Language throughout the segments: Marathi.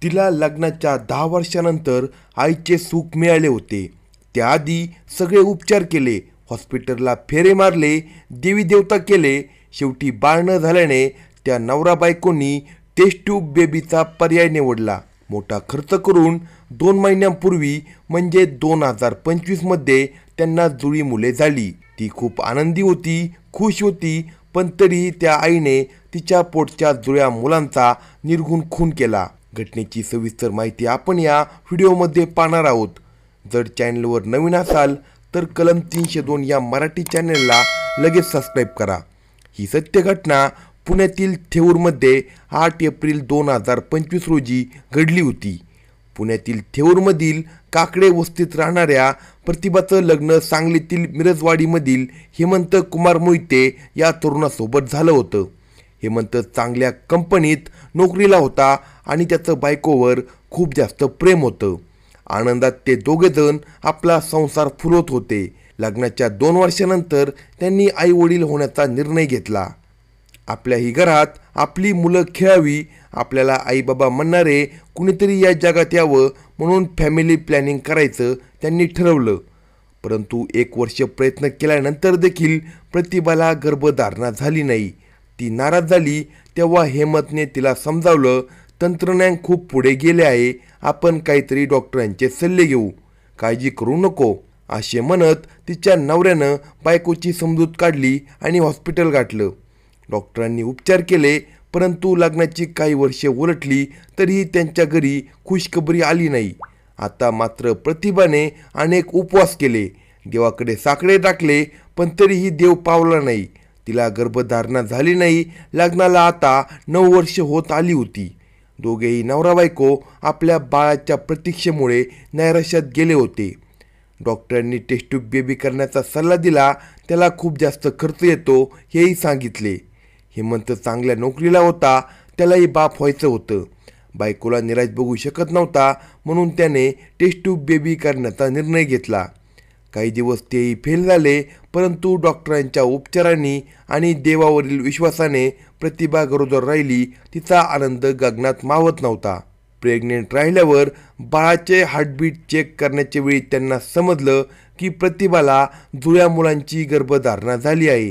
तिला लग्नाच्या 10 वर्षानंतर आईचे सुख मिळाले होते. त्याआधी सगळे उपचार केले, हॉस्पिटलला फेरे मारले, देवी देवता केले. शेवटी बाळ न झाल्याने त्या नवरा बायकोंनी टेस्ट ट्यूब बेबीचा पर्याय निवडला. मोठा खर्च करून 2 महिन्यांपूर्वी म्हणजे 2025मध्ये त्यांना जुळी मुले झाली. ती खूप आनंदी होती, खुश होती, पण तरीही त्या आईने तिच्या पोटच्या जुळ्या मुलांचा निर्घृण खून केला. घटनेची सविस्तर माहिती आपण या व्हिडिओमध्ये पाहणार आहोत. जर चॅनलवर नवीन असाल तर कलम 302 या मराठी चॅनलला लगेच सबस्क्राईब करा. ही सत्य घटना पुण्यातील थेऊरमध्ये 8 एप्रिल 2025 रोजी घडली होती. पुण्यातील थेऊरमधील काकडे वस्तीत राहणाऱ्या प्रतिभाचं लग्न सांगलीतील मिरजवाडीमधील हेमंत कुमार मोहिते या तरुणासोबत झालं होतं. हेमंत चांगल्या कंपनीत नोकरीला होता आणि त्याचं बायकोवर खूप जास्त प्रेम होतं. आनंदात ते दोघेजण आपला संसार फुलवत होते. लग्नाच्या 2 वर्षानंतर त्यांनी आई वडील होण्याचा निर्णय घेतला. आपल्याही घरात आपली मुलं खेळावी, आपल्याला आई बाबा म्हणणारे कुणीतरी या जगात यावं म्हणून फॅमिली प्लॅनिंग करायचं त्यांनी ठरवलं. परंतु 1 वर्ष प्रयत्न केल्यानंतर देखील प्रतिभाला गर्भधारणा झाली नाही. ती नाराज झाली. तेव्हा हेमंतने तिला समजावलं, तंत्रज्ञान खूप पुढे गेले आहे, आपण काहीतरी डॉक्टरांचे सल्ले घेऊ, काळजी करू नको असे म्हणत तिच्या नवऱ्यानं बायकोची समजूत काढली आणि हॉस्पिटल गाठलं. डॉक्टरांनी उपचार केले, परंतु लग्नाची काही वर्षे उलटली तरीही त्यांच्या घरी खुशखबरी आली नाही. आता मात्र प्रतिभाने अनेक उपवास केले, देवाकडे साकडे टाकले, पण तरीही देव पावला नाही. तिला गर्भधारणा झाली नाही. लग्नाला आता 9 वर्ष होत आली होती. दोघेही नवरा बायको आपल्या बाळाच्या प्रतीक्षेमुळे नैराश्यात गेले होते. डॉक्टरांनी टेस्ट ट्यूब बेबी करण्याचा सल्ला दिला. त्याला खूप जास्त खर्च येतो हेही सांगितले. हेमंत चांगल्या नोकरीला होता, त्यालाही बाप व्हायचं होतं. बायकोला निराश बघू शकत नव्हता, म्हणून त्याने टेस्ट ट्यूब बेबी करण्याचा निर्णय घेतला. काही दिवस तेही फेल झाले, परंतु डॉक्टरांच्या उपचारांनी आणि देवावरील विश्वासाने प्रतिभा गरोदर राहिली. तिचा आनंद गगनात मावत नव्हता. प्रेग्नेंट राहिल्यावर बाळाचे हार्टबीट चेक करण्याच्या वेळी त्यांना समजलं की प्रतिभाला जुळ्या मुलांची गर्भधारणा झाली आहे.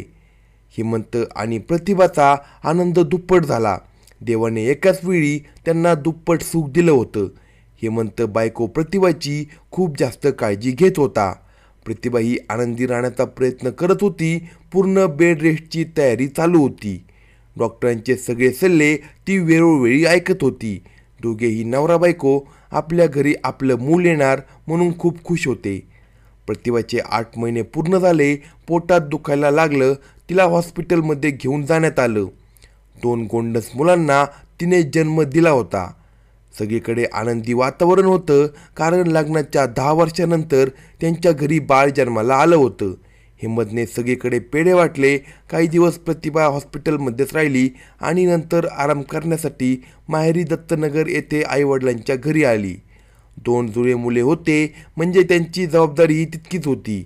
हेमंत आणि प्रतिभाचा आनंद दुप्पट झाला. देवाने एकाच वेळी त्यांना दुप्पट सुख दिलं होतं. हेमंत बायको प्रतिभाची खूप जास्त काळजी घेत होता. प्रतिभा ही आनंदी राहण्याचा प्रयत्न करत होती. पूर्ण बेड रेस्टची तयारी चालू होती. डॉक्टरांचे सगळे सल्ले ती वेळोवेळी ऐकत होती. दोघेही नवरा बायको आपल्या घरी आपलं मूल येणार म्हणून खूप खुश होते. प्रतिभाचे 8 महिने पूर्ण झाले. पोटात दुखायला लागलं. तिला हॉस्पिटलमध्ये घेऊन जाण्यात आलं. 2 गोंडस मुलांना तिने जन्म दिला होता. सगळीकडे आनंदी वातावरण होतं, कारण लग्नाच्या 10 वर्षानंतर त्यांच्या घरी बाळ जन्माला आलं होतं. हेमंतने सगळीकडे पेढे वाटले. काही दिवस प्रतिभा हॉस्पिटलमध्येच राहिली आणि नंतर आराम करण्यासाठी माहेरी दत्तनगर येथे आईवडिलांच्या घरी आली. 2 जुळे मुले होते, म्हणजे त्यांची जबाबदारीही तितकीच होती.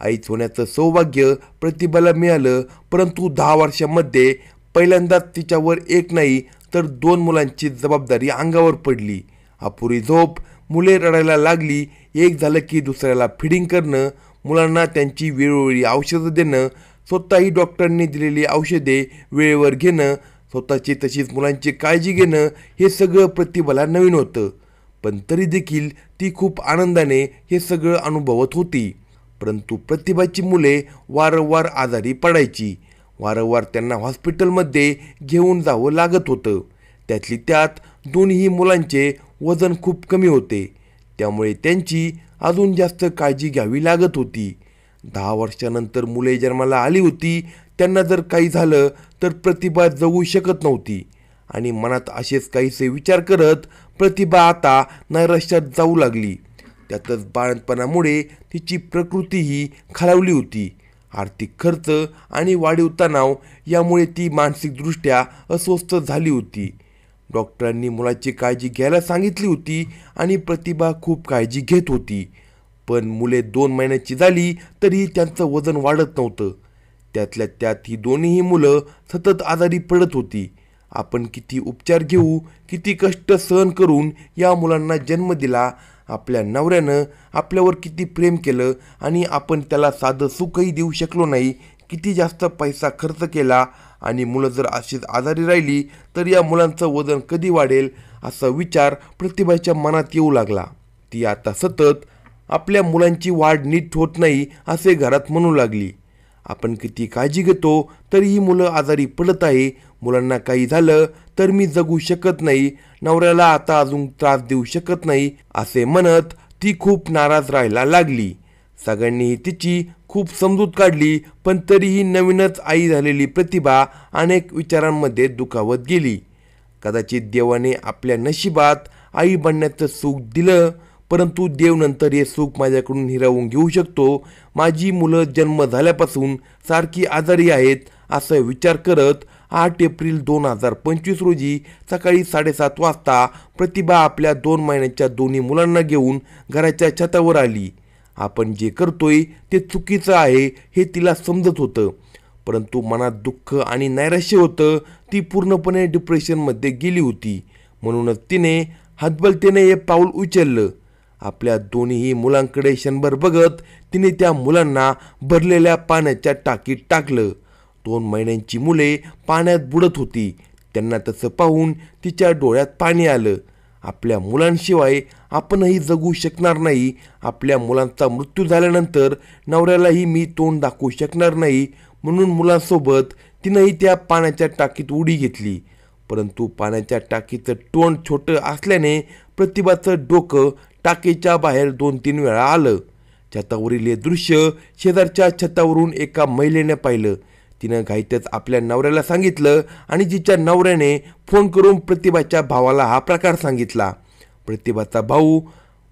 आईच होण्याचं सौभाग्य प्रतिभाला मिळालं, परंतु 10 वर्षांमध्ये पहिल्यांदाच तिच्यावर एक नाही तर 2 मुलांची जबाबदारी अंगावर पडली. अपुरी झोप, मुले रडायला लागली, एक झालं की दुसऱ्याला फिडिंग करणं, मुलांना त्यांची वेळोवेळी औषधं देणं, स्वतःही डॉक्टरांनी दिलेली औषधे वेळेवर घेणं, स्वतःची तशीच मुलांची काळजी घेणं, हे सगळं प्रतिभाला नवीन होतं. पण तरी देखील ती खूप आनंदाने हे सगळं अनुभवत होती. परंतु प्रतिभाची मुले वारंवार आजारी पडायची. वारंवार त्यांना हॉस्पिटलमध्ये घेऊन जावं लागत होतं. त्यातली त्यात दोन्ही मुलांचे वजन खूप कमी होते, त्यामुळे त्यांची अजून जास्त काळजी घ्यावी लागत होती. 10 वर्षानंतर मुले जन्माला आली होती. त्यांना जर काही झालं तर प्रतिभा जगू शकत नव्हती आणि मनात असेच काहीसे विचार करत प्रतिभा आता नैराश्यात जाऊ लागली. त्यातच बाळंतपणामुळे तिची प्रकृतीही खालावली होती. आर्थिक खर्च आणि वाढीव तणाव यामुळे ती मानसिकदृष्ट्या अस्वस्थ झाली होती. डॉक्टरांनी मुलाची काळजी घ्यायला सांगितली होती आणि प्रतिभा खूप काळजी घेत होती. पण मुले 2 महिन्याची झाली तरीही त्यांचं वजन वाढत नव्हतं. त्यातल्या त्यात ही दोन्हीही मुलं सतत आजारी पडत होती आपण किती उपचार घेऊ, किती कष्ट सहन करून या मुलांना जन्म दिला, आपल्या नवऱ्यानं आपल्यावर किती प्रेम केलं आणि आपण त्याला साधं सुखही देऊ शकलो नाही, किती जास्त पैसा खर्च केला आणि मुलं जर अशीच आजारी राहिली तर या मुलांचं वजन कधी वाढेल असा विचार प्रतिभाच्या मनात येऊ लागला. ती आता सतत आपल्या मुलांची वाढ नीट होत नाही असे घरात म्हणू लागली. आपण किती काळजी घेतो तरी ही मुलं आजारी पडत आहे, मुलांना काही झालं तर मी जगू शकत नाही, नवऱ्याला आता अजून त्रास देऊ शकत नाही असे म्हणत ती खूप नाराज राहायला लागली. सगळ्यांनीही तिची खूप समजूत काढली, पण तरीही नवीनच आई झालेली प्रतिभा अनेक विचारांमध्ये दुखावत गेली. कदाचित देवाने आपल्या नशिबात आई बनण्याचं सुख दिलं, परंतु देव नंतर हे सुख माझ्याकडून हिरावून घेऊ शकतो. माझी मुलं जन्म झाल्यापासून सारखी आजारी आहेत असं विचार करत 8 एप्रिल 2025 रोजी सकाळी 7:30 वाजता प्रतिभा आपल्या 2 महिन्यांच्या दोन्ही मुलांना घेऊन घराच्या छतावर आली. आपण जे करतोय ते चुकीचं आहे हे तिला समजत होतं, परंतु मनात दुःख आणि नैराश्य होतं. ती पूर्णपणे डिप्रेशनमध्ये गेली होती. म्हणूनच तिने हतबलतेने हे पाऊल उचललं. आपल्या दोन्ही मुलांकडे क्षणभर बघत तिने त्या मुलांना भरलेल्या पाण्याच्या टाकीत टाकलं. 2 महिन्यांची मुले पाण्यात बुडत होती. त्यांना तसं पाहून तिच्या डोळ्यात पाणी आलं. आपल्या मुलांशिवाय आपणही जगू शकणार नाही. आपल्या मुलांचा मृत्यू झाल्यानंतर नवऱ्यालाही मी तोंड दाखवू शकणार नाही, म्हणून मुलांसोबत तिनंही त्या पाण्याच्या टाकीत उडी घेतली. परंतु पाण्याच्या टाकीचं तोंड छोटं असल्याने प्रतिभाचं डोकं टाकीच्या बाहेर 2-3 वेळा आलं. छतावरील हे दृश्य शेजारच्या छतावरून एका महिलेने पाहिलं. तिनं घाईतच आपल्या नवऱ्याला सांगितलं आणि तिच्या नवऱ्याने फोन करून प्रतिभाच्या भावाला हा प्रकार सांगितला. प्रतिभाचा भाऊ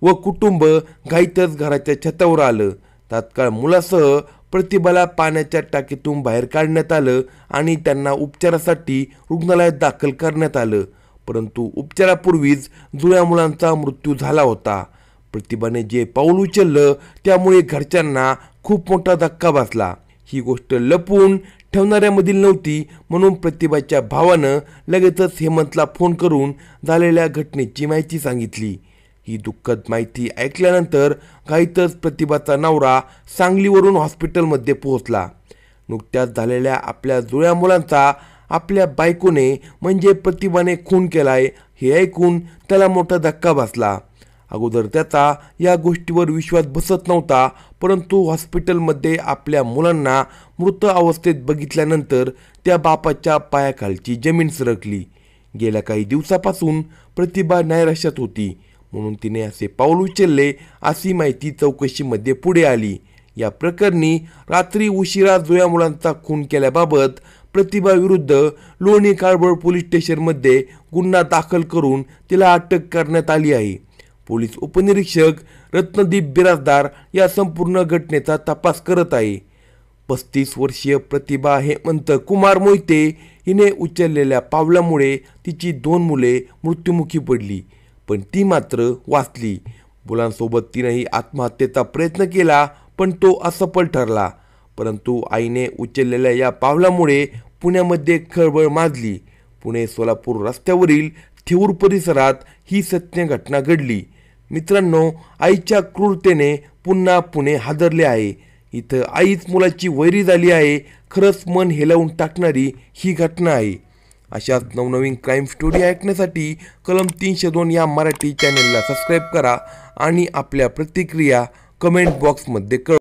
व कुटुंब घाईतच घराच्या छतावर आलं. तात्काळ मुलासह प्रतिभाला पाण्याच्या टाकीतून बाहेर काढण्यात आलं आणि त्यांना उपचारासाठी रुग्णालयात दाखल करण्यात आलं. परंतु उपचारापूर्वीच जुळ्या मुलांचा मृत्यू झाला होता. प्रतिभाने जे पाऊल उचललं त्यामुळे घरच्यांना खूप मोठा धक्का बसला. ही गोष्ट लपवून ठेवणाऱ्यामधील नव्हती, म्हणून प्रतिभाच्या भावानं लगेचच हेमंतला फोन करून झालेल्या घटनेची माहिती सांगितली. ही दुःखद माहिती ऐकल्यानंतर घाईतच प्रतिभाचा नवरा सांगलीवरून हॉस्पिटलमध्ये पोहोचला. नुकत्याच झालेल्या आपल्या जुळ्या मुलांचा आपल्या बायकोने म्हणजे प्रतिभाने खून केलाय हे ऐकून त्याला मोठा धक्का बसला. अगोदर त्याचा या गोष्टीवर विश्वास बसत नव्हता, परंतु हॉस्पिटलमध्ये आपल्या मुलांना मृत अवस्थेत बघितल्यानंतर त्या बापाच्या पायाखालची जमीन सरकली. गेल्या काही दिवसापासून प्रतिभा नैराश्यात होती, म्हणून तिने असे पाऊल उचलले अशी माहिती चौकशीमध्ये पुढे आली. या प्रकरणी रात्री उशिरा जुळ्या मुलांचा खून केल्याबाबत प्रतिभा विरुद्ध लोणी काळभोर पोलीस स्टेशनमध्ये गुन्हा दाखल करून तिला अटक करण्यात आली आहे. पोलीस उपनिरीक्षक रत्नदीप बिराजदार या संपूर्ण घटनेचा तपास करत आहे. 35 वर्षीय प्रतिभा हेमंत कुमार मोहिते हिने उचललेल्या पावलामुळे तिची 2 मुले मृत्युमुखी पडली, पण ती मात्र वाचली. मुलांसोबत तिनेही आत्महत्येचा प्रयत्न केला, पण तो असफल ठरला. परंतु आईने उचललेल्या या पावलामुळे पुण्यामध्ये खळबळ माजली. पुणे सोलापूर रस्त्यावरील थेऊर परिसरात ही सत्य घटना घडली. मित्रांनो, आईच्या क्रूरतेने पुन्हा पुणे हादरले आहे. इथं आईच मुलाची वैरी झाली आहे. खरंच मन हेलावून टाकणारी ही घटना आहे. अशाच नवनवीन क्राईम स्टोरी ऐकण्यासाठी कलम 302 या मराठी चॅनलला सबस्क्राईब करा आणि आपल्या प्रतिक्रिया कमेंट बॉक्समध्ये कळवा.